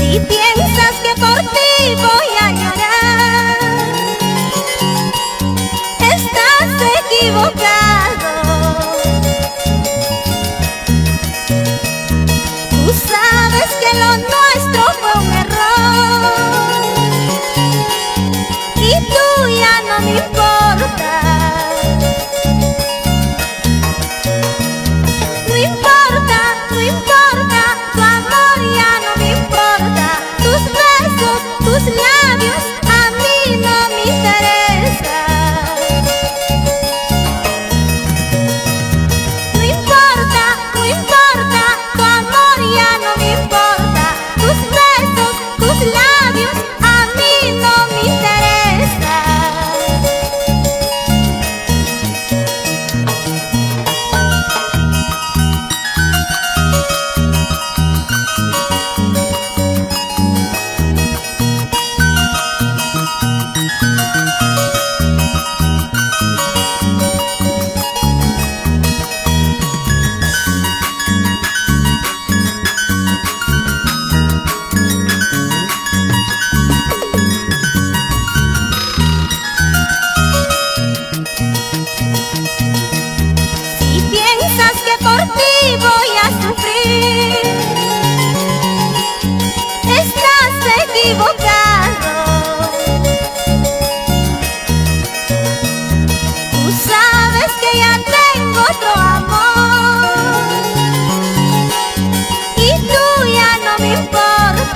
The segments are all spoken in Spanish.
Si piensas que por ti voy a llorar, estás equivocado. Tú sabes que lo nuestro fue un error y tú ya no me importas. No importa, no importa, tu amor ya no me importa. Tus besos, tus labios a mí no me interesan. No importa, no importa, tu amor ya no me importa. Tus besos, tus labios a mí no me interesan. Si piensas que por ti voy a sufrir, estás equivocado. Tú sabes que ya tengo otro amor y tú ya no me importas.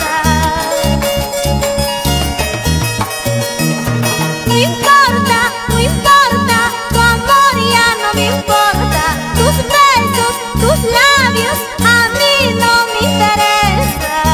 No importa, no importa, tu amor ya no me importa. Tus besos, tus labios a mí no me interesan.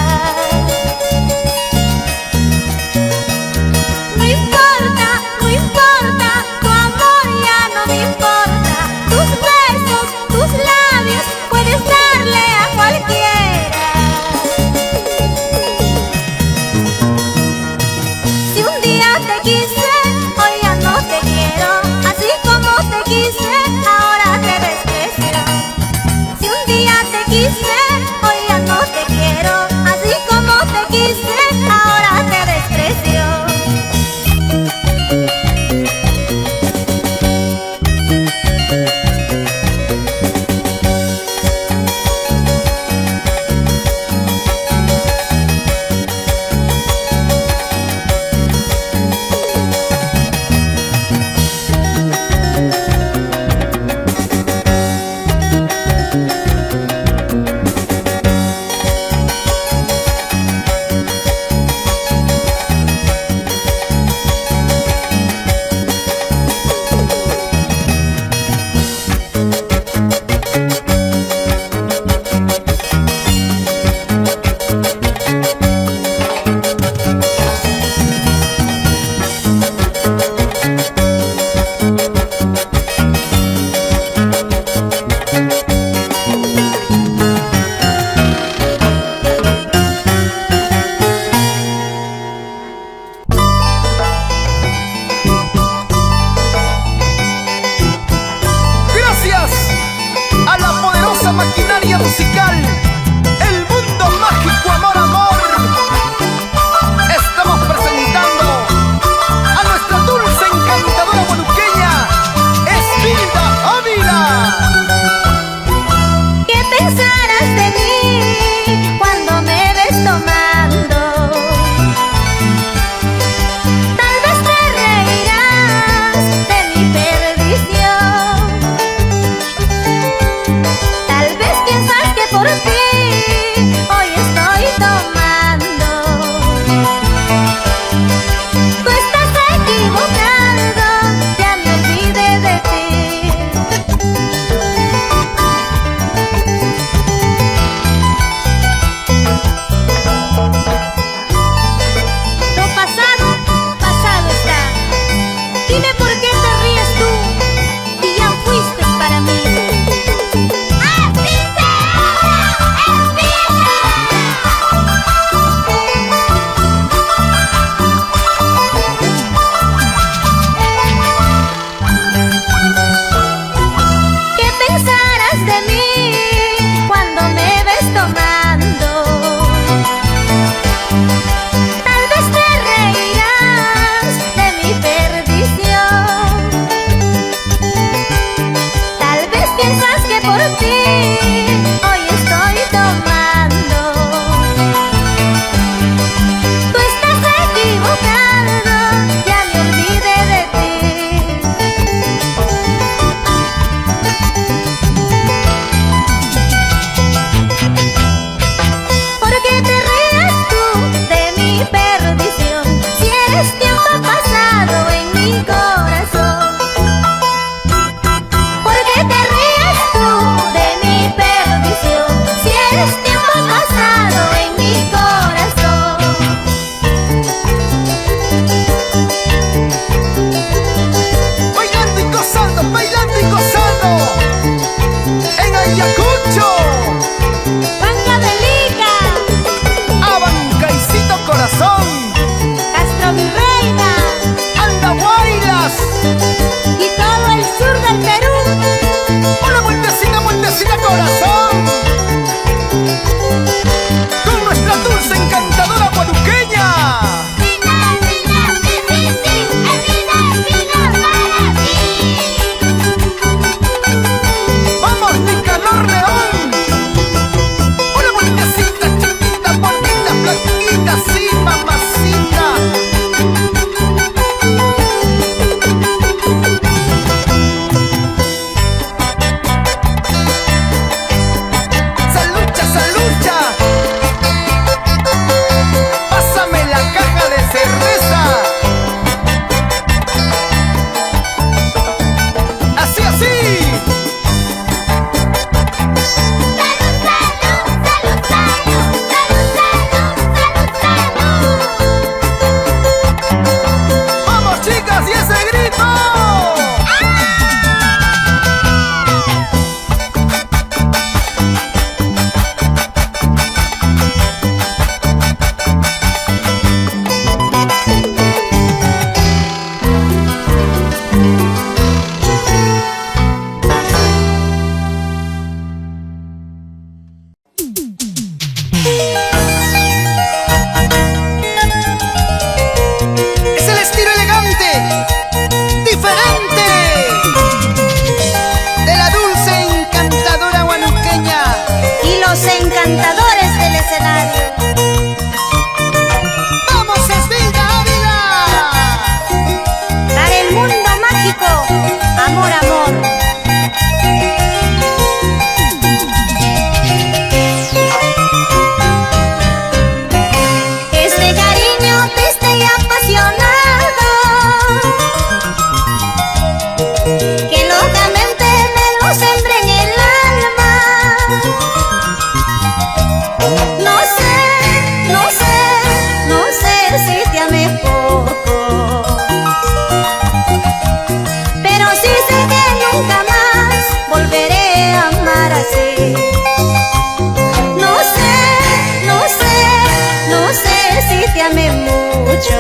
te amé mucho,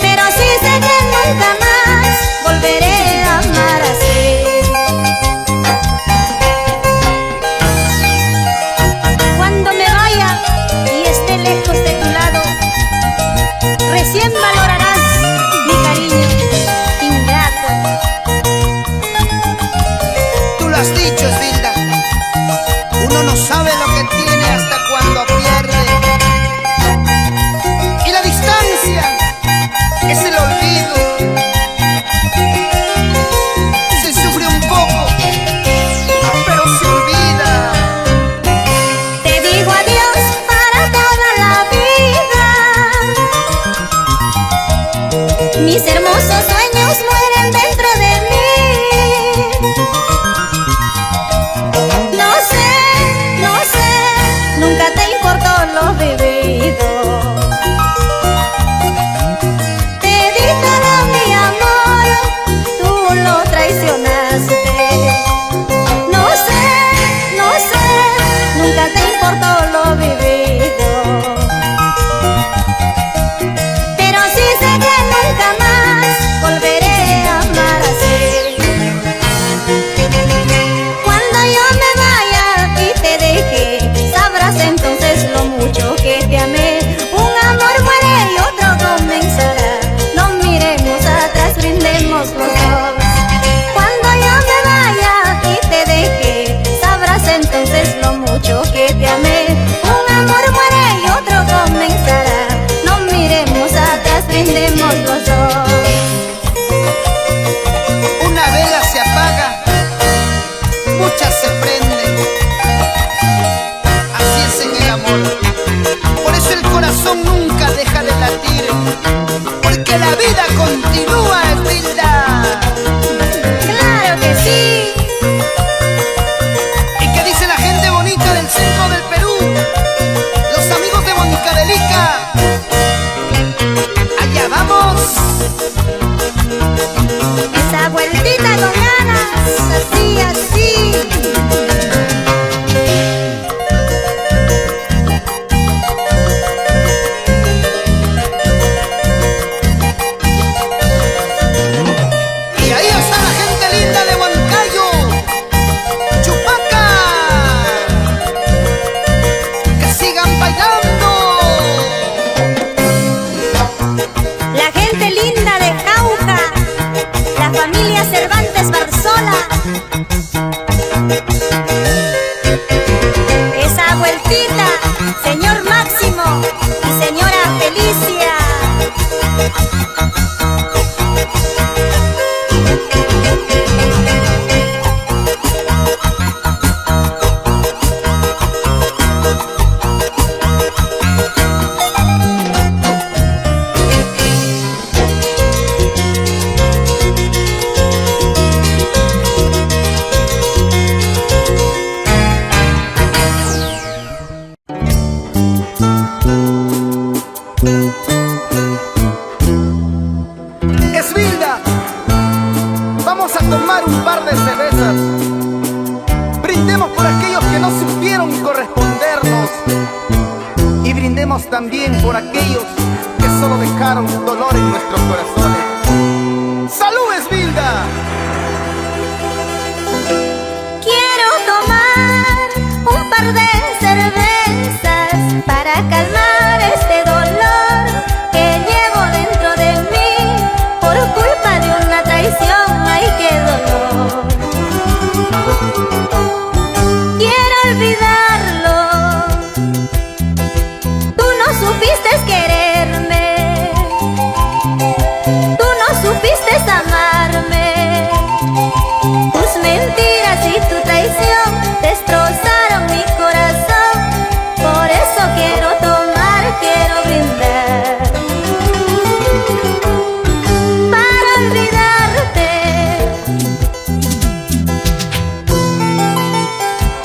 pero sí sé que nunca más volveré a amar así. Cuando me vaya y esté lejos de tu lado, recién valorarás mi cariño ingrato. Tú lo has dicho, Esbilda. Uno no sabe lo que tiene hasta cuando pierde. Y la distancia es el olvido. Se sufre un poco, pero se olvida. Te digo adiós para toda la vida. Mis hermosos sueños mueren dentro de mí. No sé, nunca te importó lo vivido. Te di todo mi amor, tú lo traicionaste. No sé, nunca te importó lo vivido. Pero sí sé que nunca más volveré a amar así. Cuando yo me vaya y te deje, sabrás entonces lo mucho que te amé. Un amor muere y otro comenzará. No miremos atrás, brindemos los dos. Cuando yo me vaya y te deje, sabrás entonces lo mucho que te amé. Un amor muere y otro comenzará. No miremos atrás, brindemos los dos. Una vela se apaga, muchas se prenden. Así es en el amor. Por eso el corazón nunca deja de latir, porque la vida continúa, Esbilda. Claro que sí. ¿Y qué dice la gente bonita del centro del Perú? Los amigos de Huancavelica. Allá vamos. Esa vueltita con ganas, así, así. Y ahí está la gente linda de Huancayo, Chupaca. Que sigan bailando. La gente linda de Jauja, la familia Cervantes Barzola. Esa vueltita, señor Máximo y señora Felicia. Esbilda, vamos a tomar un par de cervezas. Brindemos por aquellos que no supieron correspondernos. Y brindemos también por aquellos que solo dejaron dolor en nuestros corazones. ¡Salud, Esbilda! Quiero tomar un par de cervezas para calmar este dolor que llevo dentro de mí por culpa de una traición. ¡Ay, qué dolor! Quiero olvidarlo. Tú no supiste quererme, tú no supiste amarme. Tus mentiras y tu traición destrozaron mi corazón. Por eso quiero tomar, quiero brindar para olvidarte.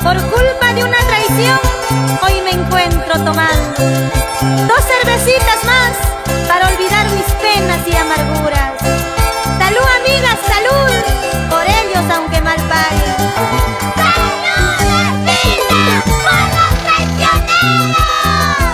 Por culpa de una traición, hoy me encuentro tomando 2 cervecitas más para olvidar mis penas y amarguras. Salud, amigas, salud, por ellos aunque mal paguen. ¡Salud, Esbilda, por los traicioneros!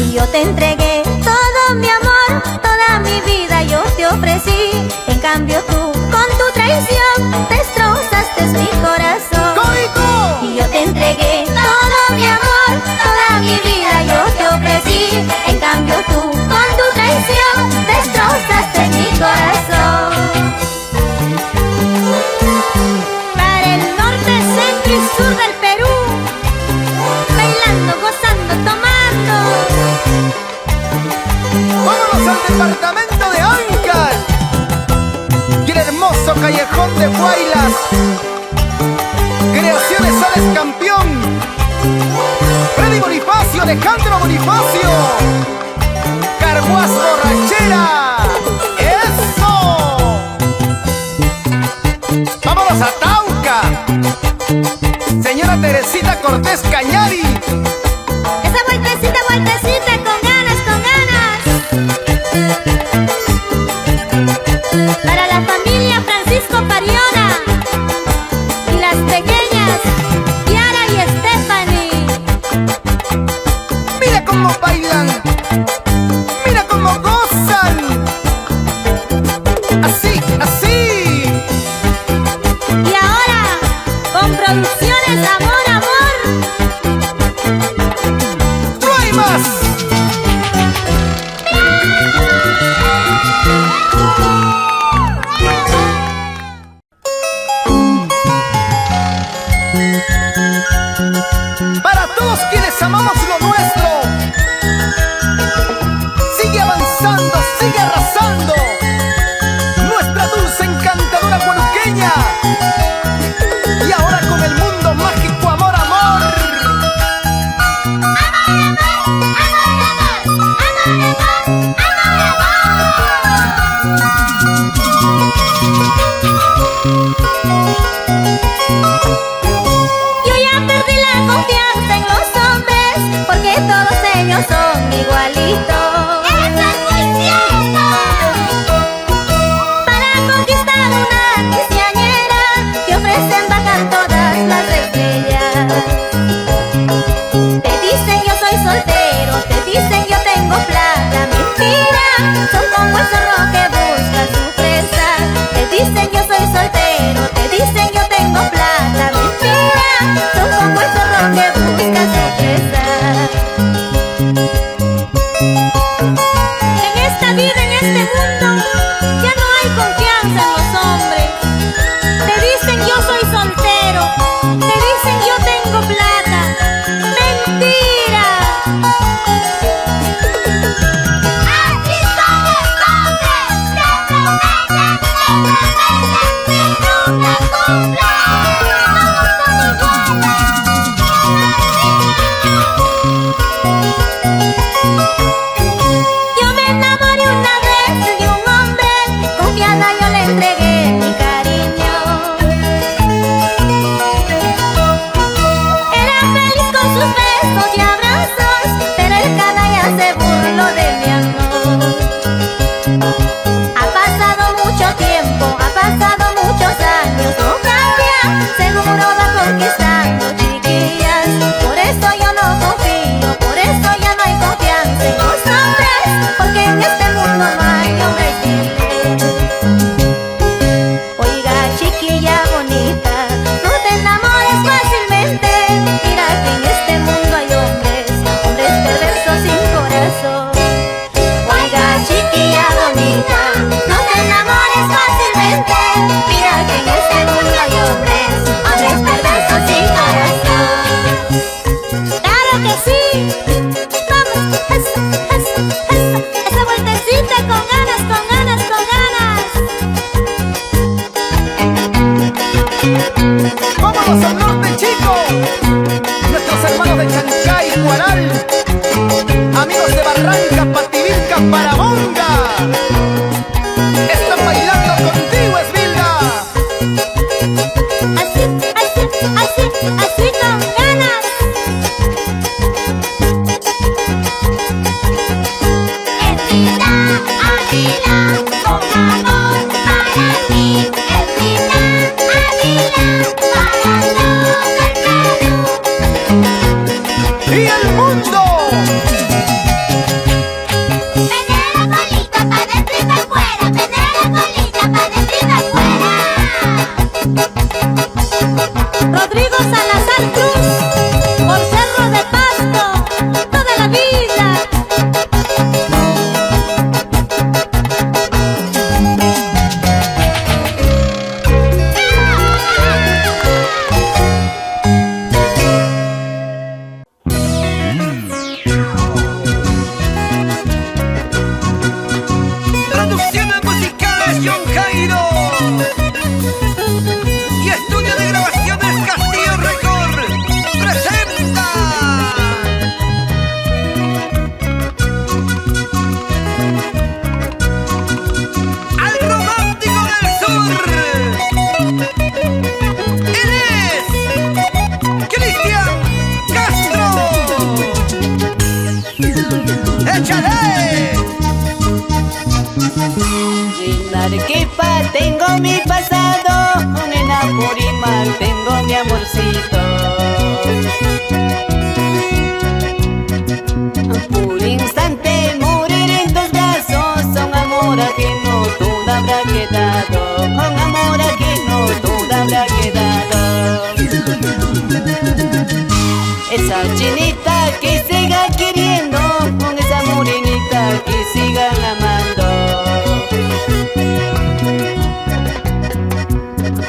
Y yo te entregué todo mi amor, toda mi vida yo te ofrecí. En cambio tú, con tu traición, destrozaste mi corazón. ¡Coito! Y yo te entregué todo mi amor, toda mi vida yo te ofrecí. En cambio tú, con tu traición, destrozaste mi corazón. Para el norte, centro y sur del Perú, bailando, gozando, tomando. ¡Vámonos al departamento de Ancash! Y el hermoso callejón de Huaylas. Creaciones Sales Campeón. Freddy Bonifacio, Alejandro Bonifacio. Carguas Borrachera. ¡Eso! ¡Vámonos a Tauca! Señora Teresita Cortés Cañari. Esa vueltecita, vueltecita, con ganas, con ganas. Para la familia Francisco Pariona y las pequeñas Kiara y Stephanie. Mira cómo bailan. Mira cómo gozan. Así, así. Y ahora, con producciones Amor, Amor. ¡No hay más! Para todos quienes amamos lo nuestro, sigue avanzando, sigue arrasando. Nuestra dulce encantadora hualuqueña. Y ahora con el mundo mágico Amor, Amor. Yo ya perdí la confianza en los hombres, porque todos ellos son igualitos. ¡Eso es muy cierto! Para conquistar una quinceañera, te ofrecen bajar todas las estrellas. Te dicen yo soy soltero, te dicen yo tengo plata. Mentira, son como el zorro que busca su presa. Te dicen yo soy soltero, te dicen yo tengo plata. Mentira, son como el zorro que busca su presa. En esta vida, en este mundo, ya no hay confianza en los hombres. Te dicen yo soy soltero, te dicen yo tengo plata. Mentira. Así son los hombres, te prometen y nunca cumplen. Todos son iguales. Yo me enamoré una vez de un hombre, confiada yo le entregué mi cariño. Era feliz con sus besos y abrazos, pero el canalla se burló de mi amor. Ha pasado mucho tiempo, ha pasado muchos años, no cambia, seguro va conquistando chiquillas. Por eso yo no confío, por eso ya no hay confianza en los hombres, porque en este mundo no hay hombres libres. Oiga, chiquilla bonita, no te enamores fácilmente. Mira que en este mundo hay hombres, hombres perversos sin corazón. Oiga, chiquilla bonita, no te enamores fácilmente. Mira que en este mundo hay hombres, hombres perversos sin corazón. ¡Claro que sí! ¡Vamos! ¡Eso, eso, eso! ¡Esa vueltecita con ganas, con ganas, con ganas! ¡Vámonos al norte, chico! Nuestros hermanos de Chancay, Guaral. Amigos de Barranca, Pativilca, Paramonga. Están bailando contigo, Esvilda. Así, así, así, así con ganas. Esvilda, Ávila, con amor para ti. Esvilda, Ávila, para todo el Perú. ¡Y el mundo! vida. Producciones musicales John Jairo y estudio de grabaciones Castillo Record presenta al romántico del sur. Él es Cristian Castro. ¡Échale! En Arequipa tengo mi pasado, en Apurímac tengo mi amorcito. Por instante morir en tus brazos, un amor ajeno todo habrá quedado, un amor ajeno todo habrá quedado. Esa chinita que siga queriendo, con esa morenita que sigan amando.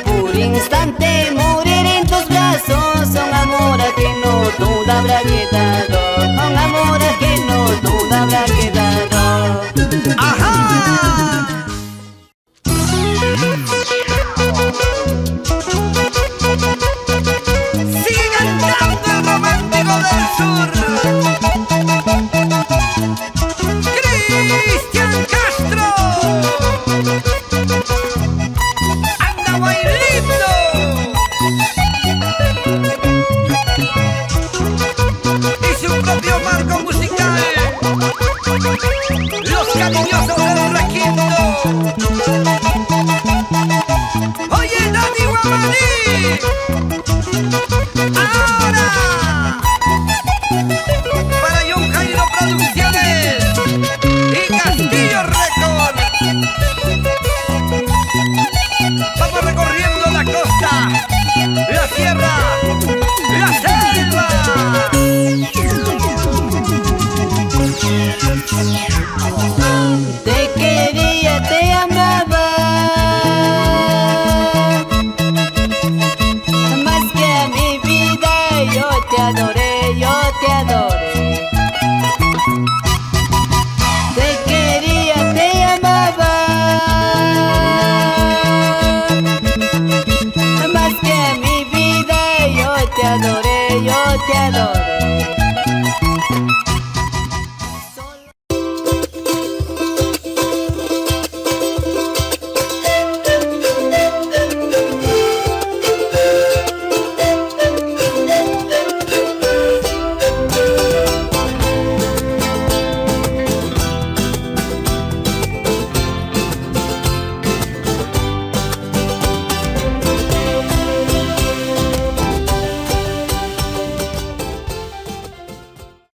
Por instante morir en tus brazos, un amor ajeno todo habrá quedado, un amor ajeno todo habrá quedado. ¡Ajá! Sigue cantando el romántico del sur, Cristian Castro. ¡Anda bailando! Y su propio marco musical, los cariñosos del requinto. Oye, Dani Guamaní, ahora para John Jairo Producciones.